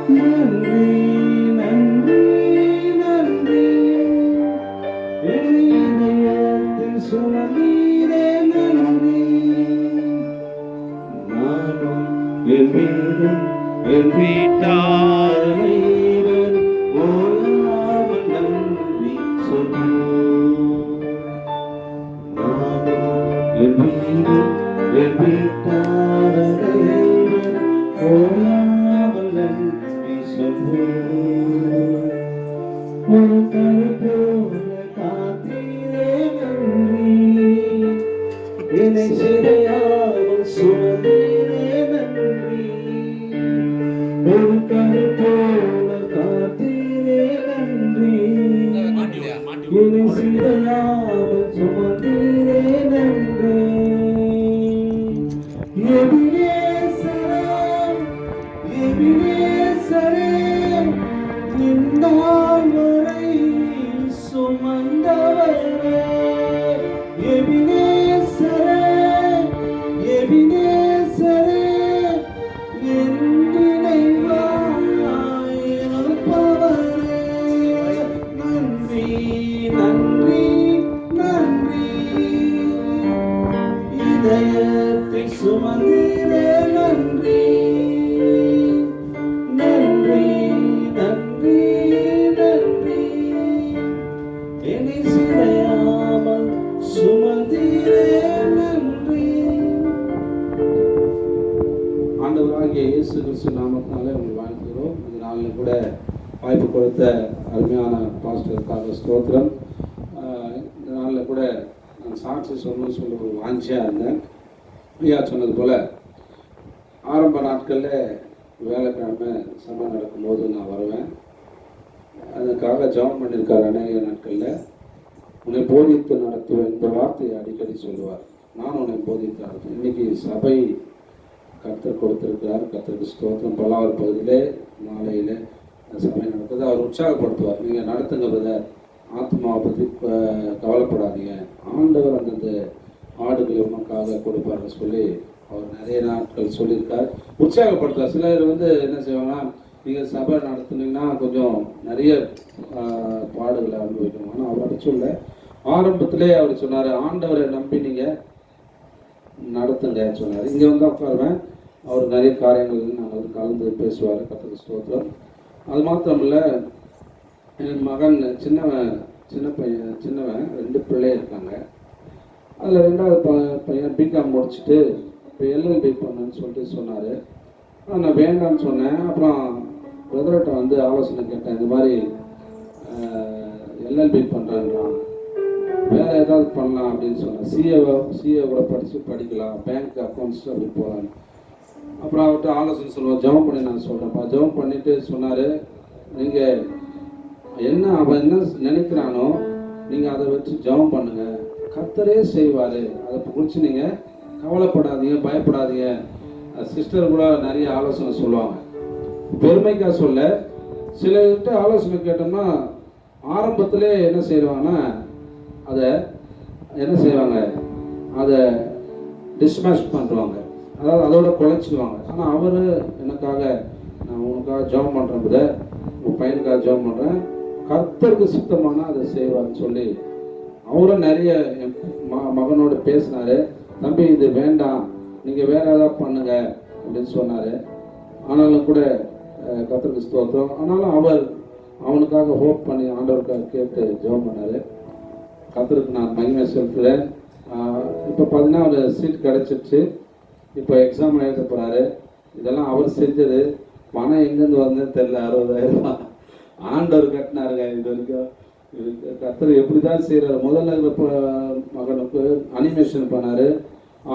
நன்றி நன்றி நன்றி இதயத்தில் சுமந்தீரே நன்றி. நானும் என் வீடும் என் வீட்டாரை ஓயாமல் நன்றி சொல்வோம். நானும் என் வீடும் என் வீட்டாரை ஓயாமல் நன்றி சொல்வோம். ஒரு கருப்போல காத்தீரே நன்றி, என்னை சிறையாமல் சுமந்தீரே நன்றி. ஒரு கருப்போல காத்தீரே நன்றி, என்னை சிறையாமல் சுமந்தீரே நன்றி. எபினேசரே எபினேசரே இந்நாள் வரை சுமந்தவரே. எபினேசரே எபினேசரே என் நினைவாய் இருப்பவரே. நன்றி நன்றி நன்றி இதயத்தை சுமந்தீரே நன்றி. நன்றி நன்றி நன்றி என்னை சிறையாமல் சுமந்தீரே நன்றி. ஆண்டவராகிய இயேசு கிறிஸ்து நாமத்தினாலே உங்களை வாழ்த்துகிறோம். இந்த நாளில் கூட வாய்ப்பு கொடுத்த அருமையான பாஸ்டருக்காக ஸ்தோத்திரம். இந்த நாளில் கூட நான் சாட்சி சொல்லணும்னு சொல்லி ஒரு வாஞ்சியாக இருந்தேன். ஐயா சொன்னது போல் ஆரம்ப நாட்களில் வேலைக்கிழமை சபை நடக்கும்போது நான் வருவேன். அதுக்காக ஜெபம் பண்ணியிருக்கார். அநேக நாட்களில் உன்னை போதித்து நடத்துவேன் இந்த வார்த்தையை அடிக்கடி சொல்லுவார். நான் உன்னை போதித்து நடத்துவேன். இன்றைக்கி சபை கர்த்தர் கொடுத்திருக்கிறார். கர்த்தருக்கு ஸ்தோத்திரம். பல்லாவூர் பகுதியிலே நாளையில் சபை நடக்குது. அவர் உற்சாகப்படுத்துவார். நீங்கள் நடத்துங்க பிரதர், ஆத்மாவை பற்றி கவலைப்படாதீங்க, ஆண்டவர் அந்தந்த ஆடுகளை உனக்காக கொடுப்பார்னு சொல்லி அவர் நிறைய நாட்கள் சொல்லியிருக்கார். உற்சாகப்படுத்துவார். சிலர் என்ன செய்வாங்கன்னா, நீங்கள் சபை நடத்துனீங்கன்னா கொஞ்சம் நிறைய பாடுகளை அனுபவிக்கணும். ஆனால் அவர் அப்படி சொல்ல, ஆரம்பத்திலே அவர் சொன்னார், ஆண்டவரை நம்பி நீங்கள் நடத்துங்க சொன்னார். இங்கே உட்காருவேன். அவர் நிறைய காரியங்கள் நாங்கள் கலந்து பேசுவார். கர்த்தருக்கு ஸ்தோத்திரம். அது மாத்திரமில்லை, என் மகன் சின்னவன் 2 பிள்ளை இருக்காங்க. அதில் 2வது பையன் பிகாம் முடிச்சுட்டு இப்போ எல்எல்பி பண்ணுன்னு சொல்லிட்டு சொன்னார். நான் வேண்டான்னு சொன்னேன். அப்புறம் பிரதர்கிட்ட ஆலோசனை கேட்டேன். இந்த மாதிரி எல்எல்பி பண்ணுறான்றான், வேறு ஏதாவது பண்ணலாம் அப்படின்னு சொன்னேன். சிஏ கூட படிக்கலாம், பேங்க் அக்கௌண்ட்ஸ் அப்படி போகலான்னு. அப்புறம் அவர்கிட்ட ஆலோசனை சொல்லுவோம். ஜெபம் பண்ணி நான் சொல்கிறேன்ப்பா. ஜெபம் பண்ணிவிட்டு சொன்னார், நீங்கள் அவன் என்ன நினைக்கிறானோ நீங்கள் அதை வச்சு ஜெபம் பண்ணுங்கள், கர்த்தரே செய்வார். அதை குறித்து நீங்கள் கவலைப்படாதீங்க, பயப்படாதீங்க. சிஸ்டர் கூட நிறைய ஆலோசனை சொல்லுவாங்க. பெருமைக்காக சொல்ல, சிலர்கிட்ட ஆலோசனை கேட்டோம்னா ஆரம்பத்திலே என்ன செய்வாங்கன்னா அதை டிஸ்மேஷ் பண்ணுவாங்க, அதாவது அதோட குறைச்சிக்குவாங்க. ஆனால் அவர் எனக்காக, நான் உனக்காக ஜெபம் பண்ணுறேன் பிரதர், உன் பையனுக்காக ஜெபம் பண்ணுறேன், கர்த்தருக்கு சுத்தமான அதை செய்வார்னு சொல்லி அவரும் நிறைய என் மகனோடு பேசினார். தம்பி இது வேண்டாம், நீங்கள் வேறு ஏதாவது பண்ணுங்க அப்படின்னு சொன்னார். ஆனாலும் கூட கர்த்தருக்கு ஸ்தோத்திரம். ஆனாலும் அவனுக்காக ஹோப் பண்ணி ஆண்டவருக்காக கேட்டு ஜெபம் பண்ணார். கர்த்தருக்கு நான் மகிமை செலுத்துகிறேன். இப்போ பார்த்தீங்கன்னா அவர் சீட் கிடச்சிருச்சு. இப்போ எக்ஸாம் எழுத போகிறாரு. இதெல்லாம் அவர் செஞ்சது. பணம் எங்கேருந்து வந்ததுன்னு தெரியல. 60,000 ஆண்டவர் கட்டினாருங்க. இது வரைக்கும் கர்த்தர் எப்படி தான் செய்கிறார். முதல்ல மகனுக்கு அனிமேஷன் பண்ணார்,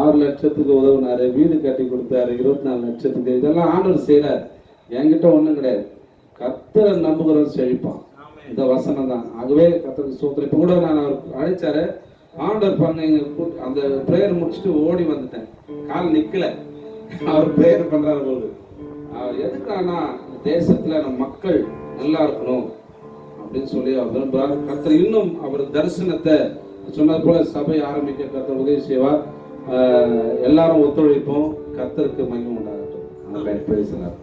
6 லட்சத்துக்கு உதவினார், வீடு கட்டி கொடுத்தாரு 24 லட்சத்துக்கு. இதெல்லாம் ஆண்டவர் செய்கிறார். என்கிட்ட ஒன்றும் கிடையாது. கர்த்தரை நம்புகிறவன் செழிப்பான். இந்த வசனம் தான். ஆகவே கர்த்தருக்கு ஸ்தோத்திரம். இப்போ கூட நான் அவர் அழைச்சாரு, ஆண்டவர் பாருங்க, அந்த ப்ரேயர் முடிச்சுட்டு ஓடி வந்துட்டேன். கால் நிற்கல. அவர் ப்ரேயர் பண்ணுறாரு போது. அவர் எதுக்கானா தேசத்தில் நம்ம மக்கள் நல்லா இருக்கணும் அப்படின்னு சொல்லி அவர் விரும்புகிறார். கர்த்தர் இன்னும் அவர் தரிசனத்தை சொன்னது போல சபை ஆரம்பிக்க கர்த்தர் உதவி செய்வார். எல்லாரும் ஒத்துழைப்போம். கர்த்தருக்கு மகிமை உண்டாகட்டும். பேசுகிறார்.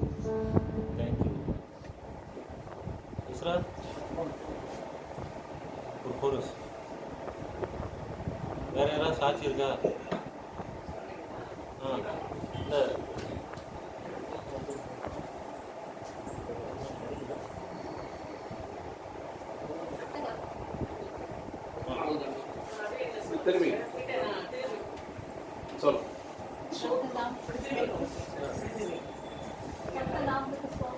சாட்சி இருக்கா? இல்லை திரும்பி சொல்.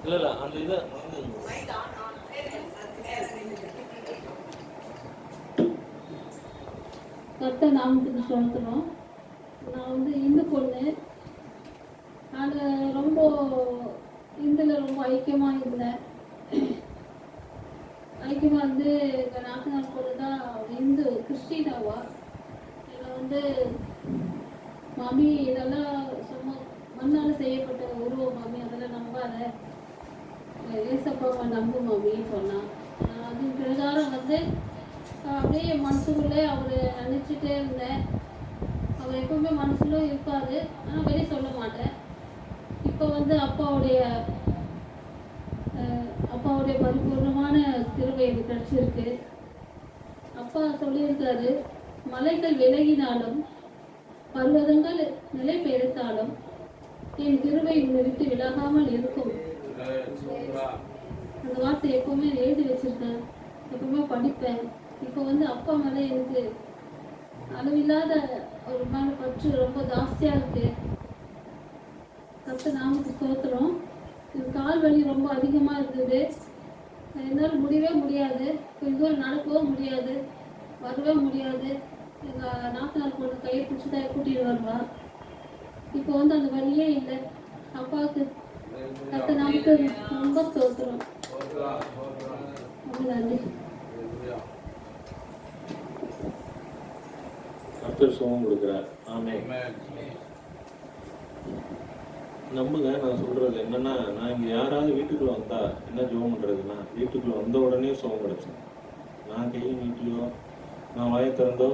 இல்லை அந்த இதை கர்த்தர் நாமத்துக்கு சொல்கிறோம். நான் வந்து இந்து பொண்ணு. நான் ரொம்ப இந்துல ரொம்ப ஐக்கியமாக இருந்தேன். ஐக்கியமாக இருந்து எங்கள் நாத்தனார் பொண்ணு தான் இந்து கிறிஸ்டினாவா. என்னை வந்து மாமி இதெல்லாம் சும்மா மண்ணால் செய்யப்பட்ட உருவம் மாமி, அதெல்லாம் நம்பாத, ஏசப்பாவை நம்பு மாமின்னு சொன்னான். அது பிரகாரம் வந்து அப்படியே மனசுக்குள்ளே அவர் நினச்சிட்டே இருந்தேன். அவர் எப்பவுமே மனசுல இருப்பார், ஆனால் வெளியே சொல்ல மாட்டேன். இப்போ வந்து அப்பாவுடைய பரிபூர்ணமான கிருபை எனக்கு கிடைச்சிருக்கு. அப்பா சொல்லியிருக்காரு, மலைகள் விலகினாலும் பர்வதங்கள் நிலை பெயர்த்தாலும் என் கிருபை உன்னை விட்டு விலகாமல் இருக்கும். அந்த வார்த்தை எப்பவுமே எழுதி வச்சிருக்கேன், எப்பவுமே படிப்பேன். இப்போ வந்து அப்பா மேலே எனக்கு அளவில்லாத ஒரு மேலே பற்று ரொம்ப ஜாஸ்தியாக இருக்கு. கர்த்தர் நாமத்துக்கு ஸ்தோத்திரம். எனக்கு கால் வலி ரொம்ப அதிகமாக இருந்தது. என்னால் முடியவே முடியாது, கொஞ்சம் தூரம் நடக்கவும் முடியாது, வரவே முடியாது. எங்கள் நாத்தனார் பொண்ணு கையை பிடிச்சி தான் கூட்டிகிட்டு வருவா. இப்போ வந்து அந்த வழியே இல்லை. அப்பாவுக்கு கர்த்தர் நாமத்துக்கு ரொம்ப ஸ்தோத்திரம். ரொம்ப நன்றி. கர்த்தர் சுகம் கொடுக்குறார். ஆமென். நம்புங்க. நான் சொல்கிறது என்னென்னா, நான் இங்கே யாராவது வீட்டுக்குள்ளே வந்தால் என்ன ஜெபம் பண்ணுறதுன்னா, வீட்டுக்குள்ளே வந்த உடனே சுகம் கிடச்சிடும். நான் கையை நீட்டியோ நான் வாயை திறந்தோ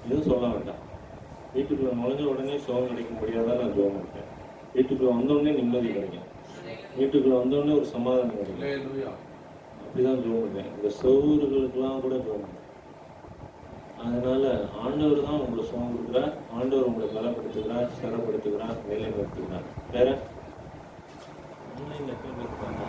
எதுவும் சொல்ல வேண்டாம். வீட்டுக்குள்ளே நுழைஞ்ச உடனே சுகம் கிடைக்க முடியாதான் நான் ஜெபம் பண்ணுறேன். வீட்டுக்குள்ளே வந்தோடனே நிம்மதி கிடைக்கும், வீட்டுக்குள்ளே வந்தோடனே ஒரு சமாதானம் கிடைக்கும். அப்படி தான் ஜெபம் பண்ணுறேன். இந்த சோறுகளுக்கெல்லாம் கூட ஜெபம் பண்ணுறேன். அதனால் ஆண்டவர் தான் உங்களை சுகம் கொடுக்குறார். ஆண்டவர் உங்களை பலப்படுத்துகிறார், சிறப்படுத்துகிறார், வேலை நிறுத்துகிறார். வேற ஆன்லைனில் கேட்குறாங்க.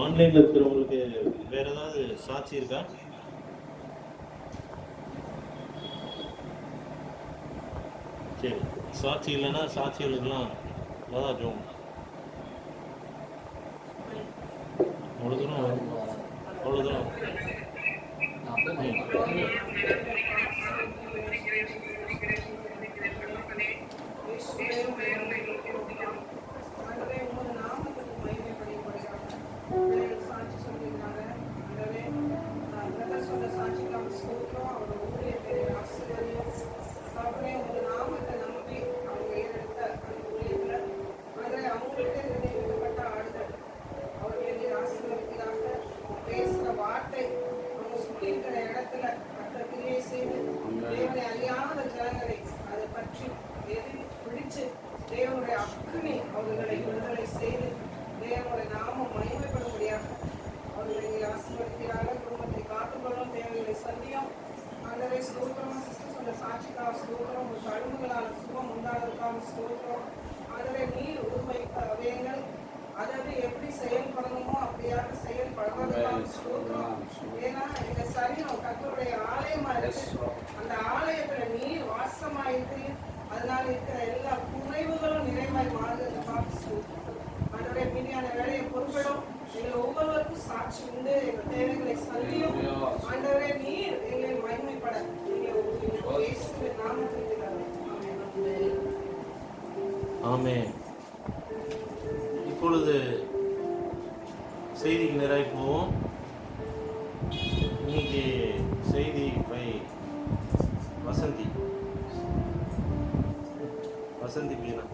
ஆன்லைனில் இருக்கிறவங்களுக்கு வேற ஏதாவது சாட்சி இருக்கா? சரி, சாட்சி இல்லைன்னா சாட்சிகளுக்கெல்லாம் அதான் ஜோம். அவ்வளோ தூரம் தேவனுடைய அக்கினி அவர்களை விடுதலை செய்து தேவனுடைய நாமம் மகிமைப்படும்படியாக அவர்களை ஆசீர்வதிக்கிறாங்க. குடும்பத்தை காத்துக்கொள்ளும், தேவைகளை சந்தியும். ஆண்டவரே ஸ்தோத்திரம். சிஸ்டர் சொன்ன சாட்சிக்காக ஸ்தோத்திரம். ஒரு தழும்புகளான சுகம் உண்டானதுக்காக ஸ்தோத்திரம். ஆண்டவரே நீர் உருவைங்கள் அதாவது எப்படி செயல்படணுமோ அப்படியாக செயல்படுவதற்காக ஸ்தோத்திரம். ஏன்னா இந்த சரீரம் கர்த்தருடைய ஆலயமா இருக்கு. அந்த ஆலயத்துல நீர் வாசமா இருக்கிறீர். அதனால இருக்கிற எல்லா குறைவுகளும் நிறைவாய் மாறுதல் பார்த்து அதோடைய மீதியான வேலையை பொறுப்பிடும். எங்கள் ஒவ்வொருவருக்கும் சாட்சி உண்டு. எங்கள் தேவைகளை சந்தியும். ஆண்டவரே நீர் எங்களை மகிமைப்பட ஆமென். இப்பொழுது செய்திக்கு நிறைய போவோம். இன்னைக்கு செய்தி பை வசந்தி மீனா.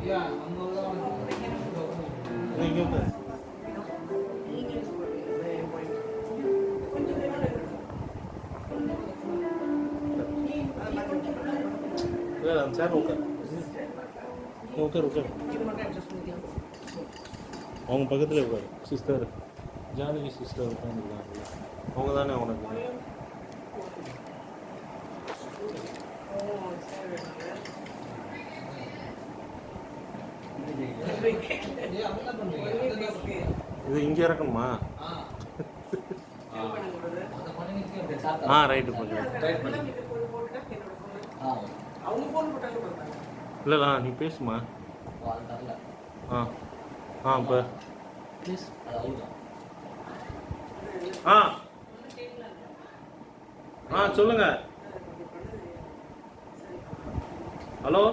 இங்கே உட்காரு. இல்லை அந்த சேர் உட்காரு. உட்காரு உட்காரு. அவங்க பக்கத்தில் உட்காரு. சிஸ்டர் ஜானகி சிஸ்டர் உட்காந்துருக்காங்க. அவங்க தானே உனக்கு இது இங்கே இறக்கணுமா? ரைட்டு பண்ணுறேன். இல்லைடா நீ பேசுமா. இப்போ சொல்லுங்க. ஹலோ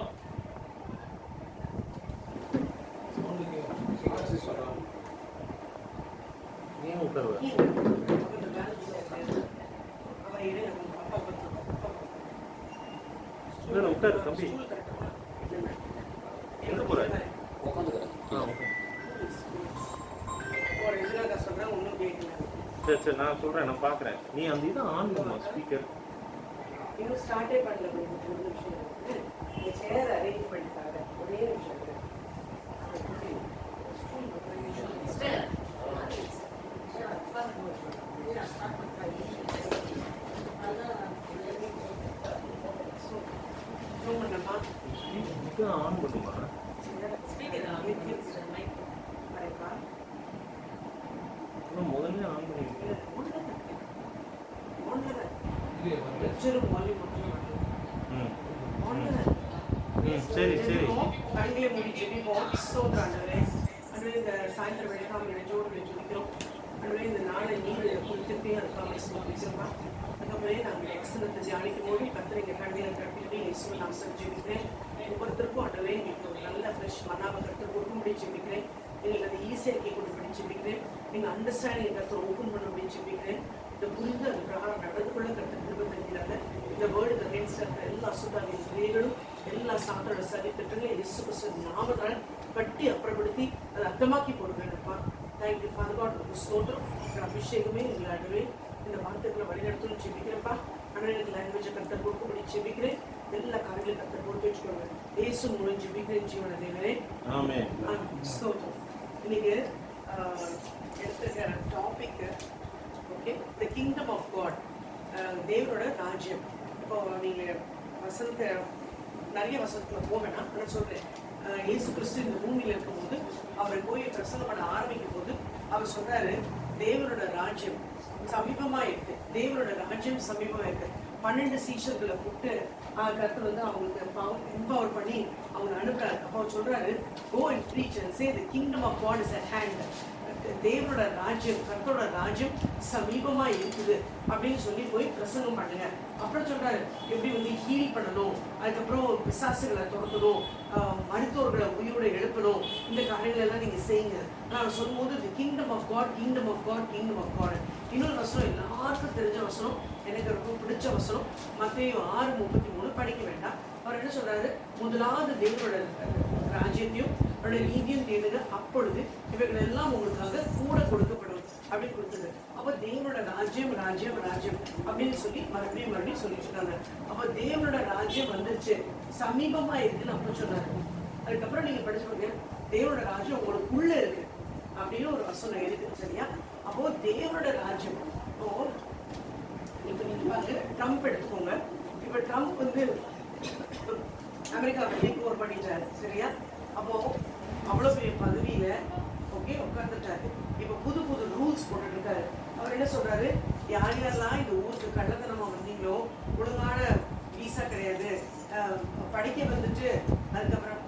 ஏன் உட்காருவ? இல்லை உட்காரு தம்பி. எங்கே போகிற? சரி சரி நான் சொல்கிறேன், நான் பார்க்குறேன். நீ அந்த இதை ஆன் பண்ணுமா ஸ்பீக்கர்? இன்னும் ஸ்டார்ட்டே பண்ணல. ஒரு நிமிஷம் இந்த சேர் அரேஞ்ச் பண்ணிட்டாங்க. ஒரே நிமிஷம் இது ஆன் பண்ணுமா? முதல்ல ஆன் பண்ணிருக்கேன். சரி சரி. கண்களை மூடி ஜெபிப்போம். ஸ்தோத்திரம் இந்த சாயந்தர வேலைக்காம நினைச்சோடு ஜெபிக்கிறோம். அதுவே இந்த நாளை நீங்கள் குறித்திருப்பே அதுக்காக சோதிக்கிறோமா. அதுக்கப்புறம் நாங்கள் வசனத்தை தியானிக்கும் போது கத்திரிங்க கண்களை கட்டிட்டு இயேசுவை நாம் ஜெபிக்கிறேன். ஒவ்வொருத்தருக்கும் அதுவே எங்களுக்கு ஒரு நல்ல ஃப்ரெஷ் மனாவை கற்று கொடுக்கும்படி ஜெபிக்கிறேன். எங்களுக்கு அந்த ஈஸியாக கொடுக்கும்படி ஜெபிக்கிறேன். நீங்கள் அண்டர்ஸ்டாண்டிங் கற்று ஓப்பன் பண்ணும்படி ஜெபிக்கிறேன். இந்த புரிந்து அது பிரகாரம் நடந்து கொள்ள கற்று திரும்ப தெரிஞ்சாங்க. இந்த வேர்டுக்கு அகேன்ஸ்ட் இருக்கிற எல்லா சுத்தாவின் கிரியைகளும் எல்லா சாத்தோட சரி திட்டங்களும் இயேசு கிறிஸ்து நாமத்தால் கட்டி அப்புறப்படுத்தி அதை அர்த்தமாக்கி போடுவேன்ப்பா. Thank you father God. ஒரு ஸ்தோத்திரம். அபிஷேகமே எங்களை அடுவே இந்த வார்த்தைகளை வழிநடத்தணும் ஜெபிக்கிறேன்ப்பா. அனைத்து லாங்குவேஜை கற்று கொடுக்கும்படி ஜெபிக்கிறேன். எல்லா காரியங்களையும் கற்று கொடுத்து வச்சுக்கோங்க. இயேசு மூலம் ஜெபிக்கிறேன் ஜீவன தேவனே. ஆமென். ஸ்தோத்திரம். இன்னைக்கு எடுத்துக்கிற topic okay, the kingdom of God, தேவனோட ராஜ்யம். இப்போ நீங்கள் வசனத்தை நிறைய வசனத்தில் போவேன்னா நான் சொல்கிறேன். இயேசு கிறிஸ்து இந்த பூமியில் இருக்கும்போது அவர் போய் பிரசங்கம் பண்ண ஆரம்பிக்கும் போது அவர் சொல்றாரு, தேவனோட ராஜ்யம் சமீபமாக இருக்கு. தேவனோட ராஜ்யம் சமீபமாக இருக்கு. 12 சீஷர்களை கூப்பிட்டு கர்த்தர் வந்து அவங்களுக்கு எம்பவர் பண்ணி அவங்க அனுப்புறாரு. அப்போ அவர் சொல்றாரு, go and preach and say the kingdom of God is at hand. தேவனோட ராஜ்யம், கர்த்தரோட ராஜ்யம் சமீபமா இருக்குது அப்படின்னு சொல்லி போய் பிரசங்கம் பண்ணுங்க. அப்புறம் சொல்றாரு எப்படி வந்து ஹீல் பண்ணணும், அதுக்கப்புறம் பிசாசுகளை துரத்தணும், மருத்துவர்களை உயிரோட எழுப்பணும், இந்த காரியங்கள் எல்லாம் நீங்க செய்யுங்க. நான் சொல்லும்போது the kingdom of God, kingdom of God, kingdom of God. இன்னொரு வசனம் எல்லாருக்கும் தெரிஞ்ச வசனம், எனக்கு ரொம்ப பிடிச்ச வசனம், மத்தேயு 6:33 படிக்க வேண்டாம். அவர் என்ன சொல்றாரு, முதலாவது தேவனோட ராஜ்யத்தையும் அவருடைய நீதியும் தேடுங்க, அப்பொழுது இவைகள் எல்லாம் உங்களுக்காக கூட கொடுக்கப்படும் அப்படின்னு கொடுத்தது. அப்போ தேவனோட ராஜ்யம் ராஜ்யம் ராஜ்யம் அப்படின்னு சொல்லி மறுபடியும் சொல்லிட்டு இருக்காங்க. அப்போ தேவனோட ராஜ்யம் வந்துருச்சு, சமீபமா இருக்குன்னு அப்போ சொன்னாரு. அதுக்கப்புறம் நீங்க படிச்சு பாருங்க, தேவனோட ராஜ்யம் உங்களுக்குள்ள இருக்கு அப்படின்னு ஒரு வசனம் இருக்கு. சரியா? அப்போ தேவனோட ராஜ்யம். இப்போ இப்ப நீங்க பாருங்க, ட்ரம்ப் எடுத்துக்கோங்க. இப்ப ட்ரம்ப் வந்து அமெரிக்காவை டேக் ஓவர் பண்ணிட்டாரு. சரியா? அப்போ அவ்வளவு பெரிய பதவியில ஓகே உட்கார்ந்துட்டாரு. இப்ப புது புது ரூல்ஸ் போட்டுட்டு இருக்காரு. அவர் என்ன சொல்றாரு, யார் யாரெல்லாம் இந்த ஊருக்கு கள்ளத்தனமா வந்தீங்களோ, ஒழுங்கான வீசா கிடையாது, படிக்க வந்துட்டு அதுக்கப்புறம்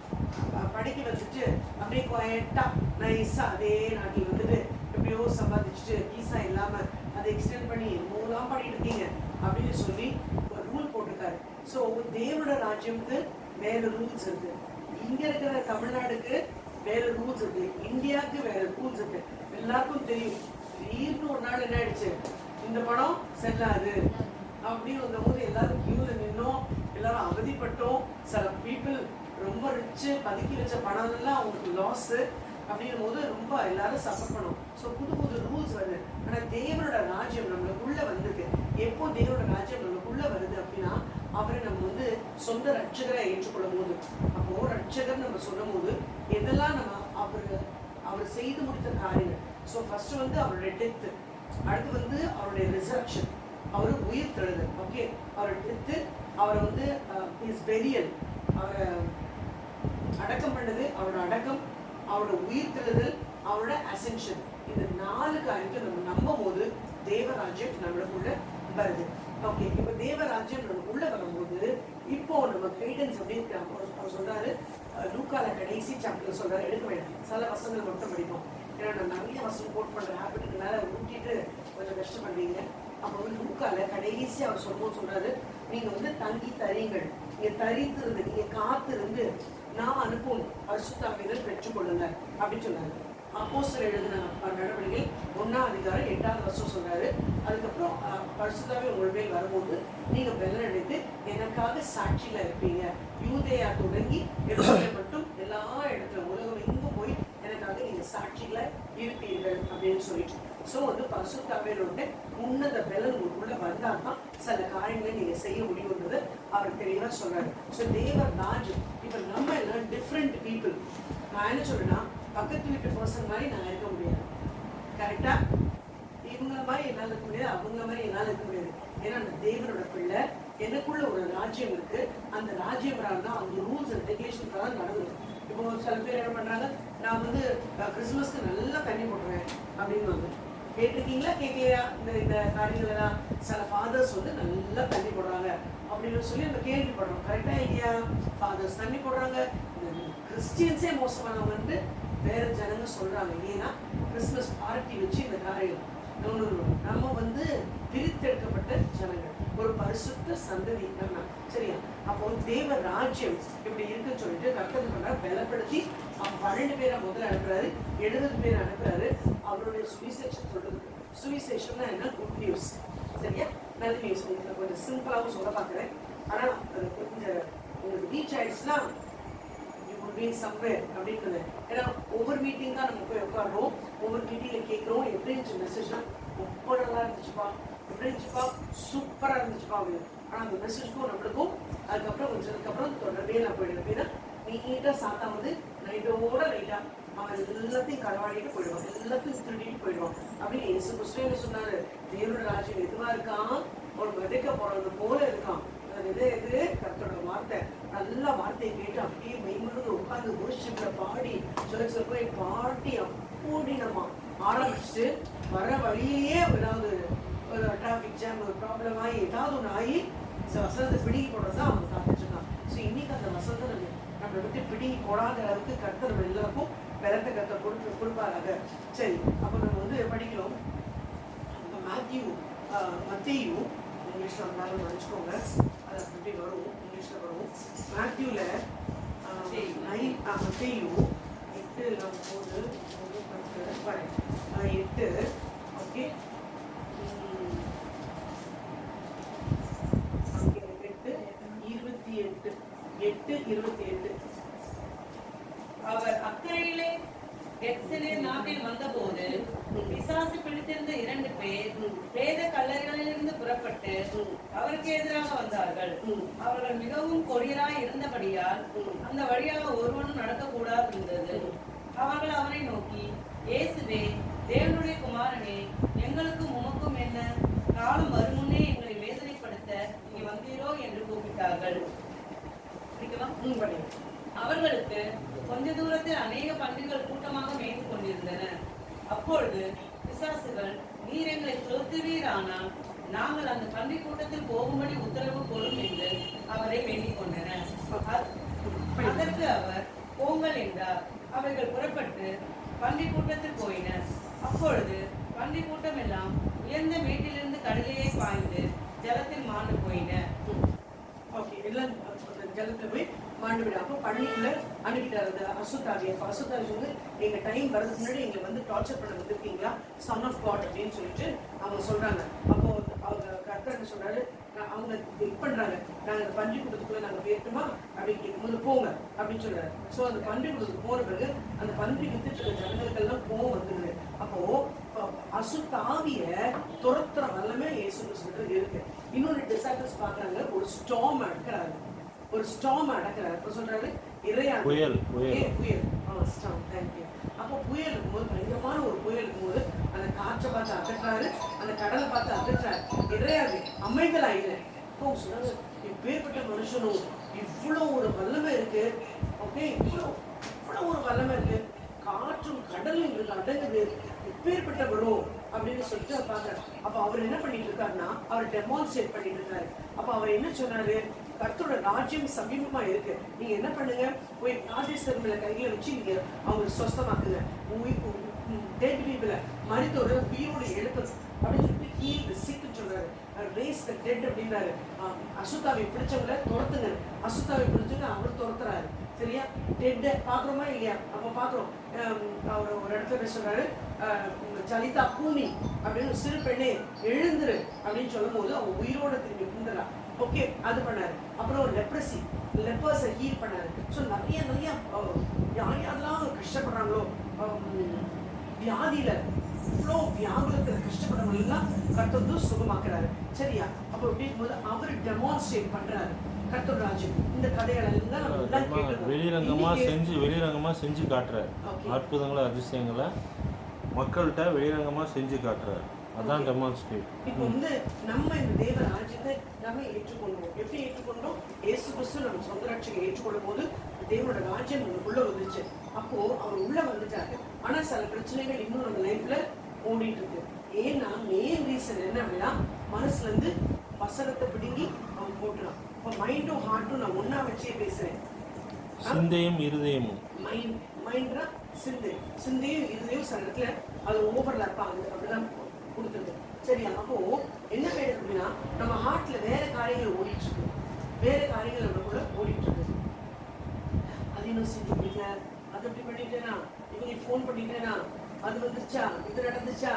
படிக்க வந்துட்டு அப்படியே குவாய்ட்டா நைஸா அதே நாட்டில் வந்துட்டு எப்படியோ சம்பாதிச்சுட்டு வீசா இல்லாம அதை எக்ஸ்டெண்ட் பண்ணி மூலாம் பண்ணிட்டு இருக்கீங்க அப்படின்னு சொல்லி ஒரு ரூல் போட்டிருக்காரு. ஸோ தேவனோட ராஜ்யம்க்கு வேற ரூல்ஸ் இருக்கு, இங்க இருக்கிற தமிழ்நாடுக்கு வேற ரூல்ஸ் இருக்கு, இந்தியாவுக்கு வேற ரூல்ஸ் இருக்கு. எல்லாருக்கும் தெரியும். திடீர்னு ஒரு நாள் என்ன ஆயிடுச்சு, இந்த படம் செல்லாது அப்படின்னு வந்தபோது எல்லாரும் கியூல நின்னோம், எல்லாரும் அவதிப்பட்டோம். சில பீப்புள் ரொம்ப வச்சு பதுக்கி வச்ச பணம் எல்லாம் அவங்களுக்கு லாஸு. அப்படிங்கும் போது ரொம்ப எல்லாரும் சஃபர் பண்ணும். ஸோ புது புது ரூல்ஸ் வருது. ஆனால் தேவனோட ராஜ்யம் நம்மளுக்குள்ள வந்திருக்கு. எப்போ தேவனோட ராஜ்யம் நம்மளுக்குள்ள வருது அப்படின்னா அவரை நம்ம வந்து சொந்த ரட்சகரை ஏற்றுக்கொள்ளும் போது, அப்போ ரட்சகர் நம்ம சொல்லும் போது எதெல்லாம் நம்ம அவர் செய்து முடித்த காரியங்கள். ஸோ ஃபர்ஸ்ட் வந்து அவருடைய டெத்து, அடுத்து வந்து அவருடைய ரிசரக்ஷன், அவர் உயிர் தெழுதல். ஓகே, அவரோட டெத்து, அவரை வந்து இஸ் பெரியல், அவரை அடக்கம் பண்ணது, அவரோட அடக்கம், அவரோட உயிர் தெழுதல், அவரோட அசென்ஷன். இந்த 4 காரியத்தை நம்ம நம்பும் போது தேவராஜ்யம் நம்மளுக்குள்ள வருது. ஓகே, இப்போ தேவராஜ்யம் நம்மளுக்குள்ள வரும்போது இப்போ நம்ம கைடன்ஸ் எப்படி இருக்கு? அவர் சொல்றாரு, லூக்கால கடைசி சாப்டர்ல சொல்றாரு, எடுக்க வேண்டாம், சில வசனங்கள் மட்டும் படிப்போம். ஏன்னா நான் நிறைய வசனம் கோட் பண்ற ஹேபிட்டுக்கு மேல ஊட்டிட்டு கொஞ்சம் கஷ்டப்படுறீங்க. அப்போ வந்து லூக்கால கடைசி அவர் சொல்லும்போது சொல்றாரு, நீங்க வந்து தங்கி தரீங்கள், நீங்க தரித்திருந்து, நீங்க காத்திருந்து நான் அனுப்பும் பரிசுத்தாவியர் பெற்றுக்கொள்ளுங்க அப்படின்னு சொன்னாரு. அப்போஸ்தலர் எழுதின நடவடிக்கை 1ஆம் அதிகாரம் 8வது வசனம் சொல்றாரு. அதுக்கப்புறம் பரிசுத்தாவியர் உங்கள் மேல் வரும்போது நீங்க பெலன் அடைந்து எனக்காக சாட்சியில இருப்பீங்க. யூதேயா தொடங்கி எருசலேம் மட்டும் எல்லா இடத்துல உலகம் எங்கும் போய் எனக்காக நீங்க சாட்சியில இருப்பீர்கள் அப்படின்னு சொல்லிட்டு. ஸோ வந்து பரிசுத்தாவியரோட உன்னத பெலன் உங்களுக்குள்ள வந்தால் தான் சில காரியங்களை நீங்க செய்ய முடியுன்றது அவர் தெளிவா சொல்றாரு. ஸோ தேவர் ராஜ்யம். இப்போ நம்ம எல்லாம் டிஃப்ரெண்ட் பீப்புள். நான் என்ன சொல்றேன்னா, பக்கத்து வீட்டு பர்சன் மாதிரி நான் இருக்க முடியாது. கரெக்டா? இவங்கள மாதிரி என்னால் இருக்க முடியாது, அவங்கள மாதிரி என்னால் இருக்க முடியாது. ஏன்னா அந்த தேவனோட பிள்ளை, எனக்குள்ள ஒரு ராஜ்யம் இருக்கு. அந்த ராஜ்யம் தான் அந்த ரூல்ஸ் அண்ட் ரெகுலேஷன் தான் நடந்தது. இப்போ சில பேர் என்ன பண்றாங்க, நான் வந்து கிறிஸ்துமஸ்க்கு நல்லா தண்ணி போட்டுறேன் அப்படின்னு வந்து கேட்டிருக்கீங்களா, கேட்கலையா? இந்த காரியங்கள் எல்லாம் சில ஃபாதர்ஸ் வந்து நல்லா தண்ணி போடுறாங்க அப்படின்னு சொல்லி நம்ம கேள்விப்படுறோம். கரெக்டா இல்லையா? ஃபாதர்ஸ் தண்ணி போடுறாங்க. கிறிஸ்டியன்ஸே மோசமானவங்க வேற ஜனங்க சொல்றாங்க. ஏன்னா கிறிஸ்துமஸ் பார்ட்டி வச்சு இந்த காரியம் நம்ம வந்து பிரித்தெடுக்கப்பட்ட ஜனங்கள், ஒரு பரிசுத்த சந்ததி நம்ம. சரியா? அப்போ தேவ ராஜ்யம் இப்படி இருக்குன்னு சொல்லிட்டு கர்த்தர் பண்றாரு, பலப்படுத்தி 12 பேரை முதல்ல அனுப்புறாரு, 70 பேர் அனுப்புறாரு. அவருடைய சுவிசேஷம் சொல்றது. சுவிசேஷம்னா என்ன? Good news. சரியா? நல்ல நியூஸ். உங்களுக்கு கொஞ்சம் சிம்பிளாகவும் சொல்ல பார்க்குறேன். ஆனால் அது கொஞ்சம் உங்களுக்கு ரீச் ஆயிடுச்சுன்னா சம்வேர் அப்படின்றது. ஏன்னா ஒவ்வொரு மீட்டிங் தான் நம்ம போய் உட்காடுறோம், ஒவ்வொரு மீட்டிங்ல கேட்குறோம், எப்படி இருந்துச்சு மெசேஜ்னா, ரொம்ப நல்லா இருந்துச்சுப்பா, எப்படி இருந்துச்சுப்பா, சூப்பராக இருந்துச்சுப்பா அப்படின்னு. ஆனால் அந்த மெசேஜ்க்கும் நம்மளுக்கும் அதுக்கப்புறம் கொஞ்சம் தொடர்பே நான் போயிடுவேன். அப்படின்னா நீட்டாக சாத்தா வந்து நைட்டோட லைட்டாக அவன் எல்லாத்தையும் களவாடிட்டு போயிடுவான், எல்லாத்தையும் திருடிட்டு போயிடுவான். அப்படின்னு இயேசு கிறிஸ்து சொன்னாரு, தேவனோட ராஜ்யம் எதுவா இருக்கான், ஒரு விதைக்க போறது போல இருக்கான். எது கர்த்தரோட வார்த்தை, நல்ல வார்த்தையை கேட்டு அப்படியே மெய்மருந்து உட்காந்து worshipல பாடி சர்ச்ல போய் பாடி அப்படி நம்ம ஆரம்பிச்சுட்டு வர வழியிலேயே ஏதாவது டிராஃபிக் ஜாம், ஒரு ப்ராப்ளம் ஆகி ஏதாவது ஒன்று ஆகி இந்த வசனத்தை பிடிங்கி போடுறது தான் அவங்க காத்துட்டு இருக்கான். ஸோ இன்னைக்கு அந்த வசனத்தை நம்மளை விட்டு பிடிங்கி போடாத அளவுக்கு கர்த்தர் நம்ம எல்லாருக்கும் பலத்தை கர்த்தர் கொடுப்பாராக. சரி, அப்போ நம்ம வந்து படிக்கிறோம். மத்தேயு இங்கிலீஷ்ல வந்தாலும் நினச்சிக்கோங்க, அது அப்படி வரும், இங்கிலீஷ்ல வரும். மேத்யூல மத்தேயு 8 நம்ம போது 8 ஓகே 8:28 அவர் அக்கறையிலே கெத்செமனே நாட்டில் வந்தபோது பிசாசு பிடித்திருந்த 2 பேர் வேத கல்லறைகளிலிருந்து புறப்பட்டு அவருக்கு எதிராக வந்தார்கள். அவர்கள் மிகவும் கொடியராய் இருந்தபடியால் அந்த வழியாக ஒருவனும் நடக்கக்கூடாது இருந்தது. அவர்கள் அவரை நோக்கி, இயேசுவே, தேவனுடைய குமாரனே, எங்களுக்கும் உமக்கும் என்ன? காலம் வருமுன்னே எங்களை வேதனைப்படுத்த இங்கே வந்தீரோ என்று கூப்பிட்டார்கள். அவர்களுக்கு கொஞ்ச தூரத்தில் அநேக பன்றிகள் கூட்டமாக மேய்ந்து கொண்டிருந்தன. அப்பொழுது பிசாசுகள், நீர் எங்களை துரத்துவீரானால் நாங்கள் அந்த பன்றி கூட்டத்தில் போகும்படி உத்தரவு கொள்ளும் என்று அவரை வேண்டிக் கொண்டன. அதற்கு அவர், போங்கள் என்றார். அவைகள் புறப்பட்டு பன்றி கூட்டத்தில் போயின. அப்பொழுது பன்றி கூட்டம் எல்லாம் உயர்ந்த மேட்டிலிருந்து கடலையே பாய்ந்து ஜலத்தில் மாண்டு போயின. ஓகே, எல்லாம் ஜலத்துல போய் மாண்டு விட. அப்போ பள்ளிக்குள்ள அனுப்பிட்டாரு அந்த அசுத்தாவியை. அசுத்தாவி வந்து எங்க டைம் வரதுக்கு முன்னாடி எங்களை வந்து டார்ச்சர் பண்ண வந்திருக்கீங்களா, சன் ஆஃப் காட் அப்படின்னு சொல்லிட்டு அவங்க சொல்றாங்க. அப்போ அவங்க கர்த்தர் என்ன சொல்றாரு, அவங்க இது பண்றாங்க, நாங்க அந்த பன்றி கூட்டத்துக்குள்ள நாங்க போயிட்டுமா அப்படின்னு கேட்கும்போது போங்க அப்படின்னு சொல்றாரு. ஸோ அந்த பன்றி கூட்டத்துக்கு போன பிறகு அந்த பன்றி வித்துட்டு இருக்க ஜனங்களுக்கெல்லாம் கோவம் வந்துடுது. அப்போ அசுத்தாவிய துரத்துற வல்லமே இயேசு கிறிஸ்துவுக்கு இருக்கு. இன்னொரு டிசைபிள்ஸ் பாக்குறாங்க, ஒரு ஸ்டார்ம் அடக்குறாரு, ஒரு ஸ்டார்ம் அடக்குறாரு. அப்ப சொல்றாரு இறையா புயல் ஸ்டார்ம். தேங்க்யூ. அப்போ புயல் இருக்கும்போது, பயங்கரமான ஒரு புயல் இருக்கும்போது அந்த காற்றை பார்த்து அகற்றாரு, அந்த கடலை பார்த்து அகற்றாரு. இறையாது அமைதலாயிரு. அப்போ சொல்றாரு, இப்பேற்பட்ட மனுஷனும் இவ்வளோ ஒரு வல்லமை இருக்கு. ஓகே, இவ்வளோ ஒரு வல்லமை இருக்கு, காற்றும் கடலும் இருக்கு அடங்குது, இப்பேற்பட்ட வரும் அப்படின்னு சொல்லிட்டு அவர் பார்க்குறாரு. அப்போ அவர் என்ன பண்ணிட்டு இருக்காருன்னா, அவர் டெமான்ஸ்ட்ரேட் பண்ணிட்டு இருக்காரு. அப்போ அவர் என்ன சொன்னாரு, கர்த்தரோட ராஜ்யம் சமீபமா இருக்கு, நீங்க என்ன பண்ணுங்க, போய் ராஜேஸ்வரர் மேல கையில வச்சு நீங்க அவங்க சொஸ்தமாக்குங்க, டெட் பீப்பிள மரித்தோட உயிரோடு எழுப்பு அப்படின்னு சொல்லிட்டு ஹீல் தி சிக் சொல்றாரு, ரேஸ் தி டெட் அப்படின்றாரு. அசுத்தாவை பிடிச்சவங்கள துரத்துங்க, அசுத்தாவை பிடிச்சவங்க அவர் துரத்துறாரு. சரியா? டெட் பாக்குறோமா இல்லையா? அப்ப பாக்குறோம். அவர் ஒரு இடத்துல சொல்றாரு, ஜலிதா பூமி அப்படின்னு சிறு பெண்ணே எழுந்துரு அப்படின்னு சொல்லும் போது அவங்க உயிரோட திரும்பி குந்துறா. ஓகே, அது பண்ணாரு. அப்புறம் லெப்ரசி, லெப்பர்ஸை ஹீல் பண்ணாரு. ஸோ நிறைய யாரெல்லாம் கஷ்டப்படுறாங்களோ, வியாதியில இவ்வளோ வியாகுலத்தில் கஷ்டப்படுறவங்க எல்லாம் கர்த்தர் சுகமாக்குறாரு. சரியா? அப்போ இப்படி இருக்கும்போது அவர் டெமான்ஸ்ட்ரேட் பண்றாரு கர்த்தர் ராஜ்யம். இந்த கதைகள் வெளிரங்கமா செஞ்சு காட்டுறாரு. அற்புதங்களை அதிசயங்களை மக்கள்கிட்ட வெளிரங்கமா செஞ்சு காட்டுறாரு. அதான் டெமான்ஸ்ட்ரேட். இப்போ வந்து நம்ம இந்த தேவ ராஜ்யத்தை நம்ம ஏற்றுக்கொள்வோம். எப்படி ஏற்றுக்கொண்டோம்? இயேசு கிறிஸ்து நம்ம சொந்த ரட்சகரை ஏற்றுக்கொள்ளும் போது தேவனோட ராஜ்யம் நமக்குள்ள வந்துச்சு. அப்போ அவர் உள்ள வந்துட்டாரு. ஆனா சில பிரச்சனைகள் இன்னும் நம்ம லைஃப்ல ஓடிட்டு இருக்கு. ஏன்னா மெயின் ரீசன் என்ன அப்படின்னா, மனசுல இருந்து வசனத்தை பிடுங்கி அவன் போட்டுறான். இப்போ மைண்டும் ஹார்ட்டும் நான் ஒன்னா வச்சே பேசுறேன். சிந்தையும் இருதயமும், மைண்ட்னா சிந்தையும் இருதயம் சில இடத்துல அது ஓவர்லாப் ஆகுது, அப்படிதான் கொடுத்துருக்கு. சரியா? அப்போ என்ன வேணும் அப்படின்னா, நம்ம ஹார்ட்ல வேற காரியங்கள் ஓடிட்டு இருக்கு, வேற காரியங்கள் நம்மளுக்குள்ள ஓடிட்டு இருக்கு. அது இன்னும் செஞ்சு முடியல, அது எப்படி பண்ணிட்டேனா, இவங்க ஃபோன் பண்ணிட்டேனா, அது வந்துருச்சா, இது நடந்துச்சா,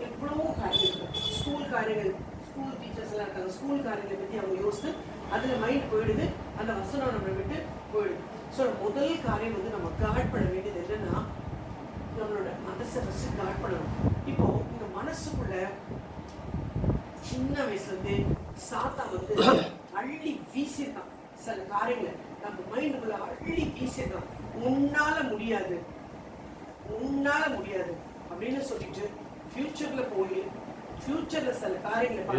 எவ்வளவோ காரியங்கள் இருக்கு. ஸ்கூல் காரியங்கள், ஸ்கூல் டீச்சர்ஸ் எல்லாம் இருக்காங்க, ஸ்கூல் காரியங்களை பத்தி அவங்க யோசித்து அதுல மைண்ட் போயிடுது, அந்த வசனம் நம்மளை விட்டு போயிடுது. ஸோ முதல் காரியம் வந்து நம்ம காட் பண்ண வேண்டியது என்னன்னா, நம்மளோட மனசை ஃபர்ஸ்ட் காட் பண்ணணும். இப்போ இந்த மனசுக்குள்ள சின்ன வயசுல இருந்து சாத்தா வந்து அள்ளி வீசிருக்கான் சில காரியங்களை, நம்ம மைண்டுக்குள்ள அள்ளி வீசிருக்கான். உன்னால முடியாது அப்படின்னு சொல்லிட்டு ஃபியூச்சர்ல போய், ஃபியூச்சர்ல சில காரியங்களை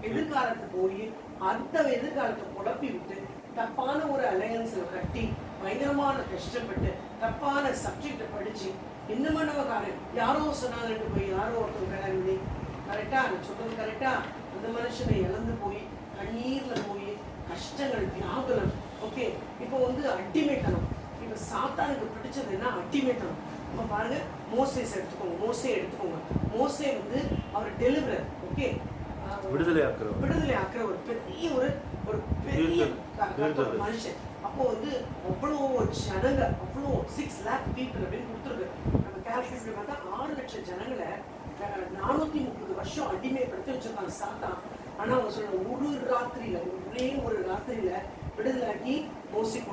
எதிர்காலத்தை போய் அந்த எதிர்காலத்தை குழப்பி விட்டு தப்பான ஒரு அலையன்ஸ்ல கட்டி பயங்கரமான கஷ்டப்பட்டு தப்பான சப்ஜெக்டை படிச்சு இன்னும் நம்ம காரியம் யாரோ சொன்னாங்கன்னு போய் யாரோ ஒருத்தர் கல்யாணி கரெக்டா சொல்றது கரெக்டா, அந்த மனுஷனை இழந்து போய் கண்ணீர்ல போய் கஷ்டங்கள் வியாகுலம். ஓகே, இப்போ வந்து அடிமைத்தனம். இப்போ சாத்தானுக்கு பிடிச்சது என்ன? அடிமைத்தனம். இப்போ பாருங்க, மோசே எடுத்துக்கோங்க. மோசே வந்து அவர் டெலிவரர். ஓகே, விடுதலை ஆக்குற ஒரு பெரிய மனுஷன். அப்போ வந்து அவ்வளோ ஜனங்க, அவ்வளோ 6 lakh people அப்படின்னு கொடுத்துருக்கு. நம்ம கால்குலேட் பண்ணி பார்த்தா 6 லட்சம் ஜனங்களை 430 வருஷம் அடிமைப்படுத்தி வச்சிருக்காங்க சாத்தான். ஆனா அவங்க சொல்ற ஒரே ஒரு ராத்திரியில விடுதலாக்கி மோசே